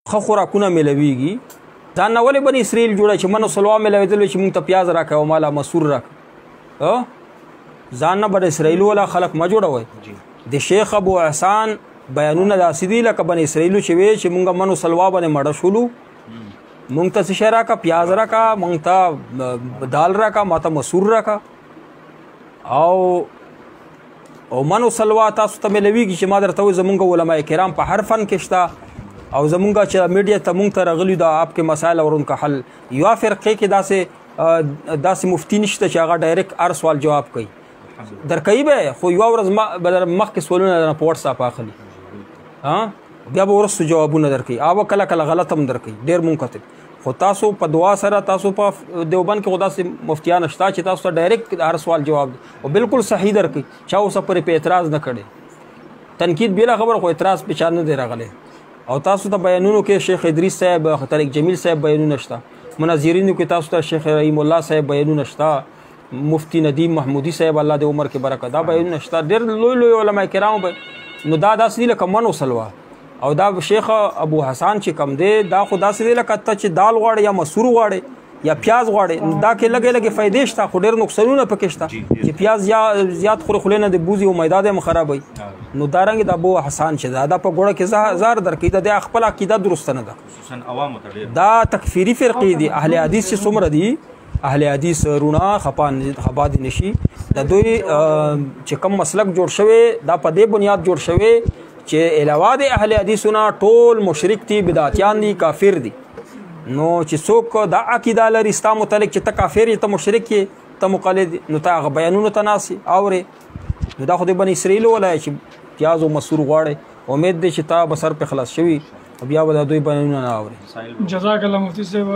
ښه خوراکونه میلویږي. ځان نه ولې بني اسرائیل جوړه چې من او سلوا میلوېدل چې مونږ ته پیاز راکړه او مالا مسور راکړه. ځان نه بني اسرائیل والا خلک مه جوړوئ. د شیخ ابو حسان بیانونه داسې دي لکه بني اسرائیلو چې وی چې مونږ من او سلوا باندې مړه شولو، مونږ ته څه شی راکړه، پیاز راکړه، مونږ ته دال راکړه، ما ته مسور راکړه. او من او سلوا تاسو ته میلویږي چې ما درته وایي زمونږ علما کرام په هر فن کې شته او زمونږ چې میډیا ته مونږ ته راغلي دا آپ کې مسایل اور ان کا حل. یوه فرقې کې داسې مفتی نشته چې هغه ډایرکټ هر سوال جواب کوي، درکوي به خو یوه ورځ مخکې سوالونه درنه په وټساپ اخلي، بیا به وروستو جوابونه درکوي، او کله کله غلط هم درکوي، ډېر مونږ کتل. خو تاسو په دعا سره تاسو په دیوبند کې خو داسې مفتیان شته چې تاسو ته ډایرکټ هر سوال جواب دی او بالکل صحیح درکوي، چا اوسه پرې په اعتراض نه کړی، تنقید بېله خبره خو اعتراض په چا نه دی راغلی. او تاسو ته بیانونو کې شیخ ادریس صاحب، طارق جمیل صاحب بیانونه شته، مناظرینو کې تاسو ته شیخ رحیم الله صاحب بیانونه شته، مفتی ندیم محمودی صاحب الله د عمر کې برکت، دا بیانونه شته، ډېر لوی لوی علما کرامو. نو دا داسې دي لکه من او سلوا. او دا شیخ ابو حسان چې کم دی دا خو داسې دی لکه ته چې دال غواړې یا مسور غواړې یا پیاز غواړې، دا کې لږې لږې فایدې شته خو ډېر نقصانونه پکې شته چې پیاز یا زیات خورې خولې نه د بوزي او میدا دې هم خرابوي. نو دارنګې د ابو حسان چې دا په ګوړه کې زار درکوي، د خپل عقیده درسته نه ده. دا تکفیري فرقې دي. اهل حدیث چې څومره دي، اهل حدیث رونا خپا دي نشي، د دوی چې کم مسلک جوړ شوی دا په دې بنیاد جوړ شوی چې علاوه د اهل حدیثونه ټول مشرک دي، بدعتیان دي، کافر دي. نو چې څوک دا عقیده لري ستا متعلق چې ته کافر یې، ته مشرک یې، ته مقلد، نو ته هغه بیانونو ته ناستې اورې. نو دا خو د بني اسرائیل ولا چې پیاز او مسور غواړې، امید دی چې تا به سر په خلاص شوي بیا به د دوی بیانونه نه اورې. جزاک الله مفتی صاحب.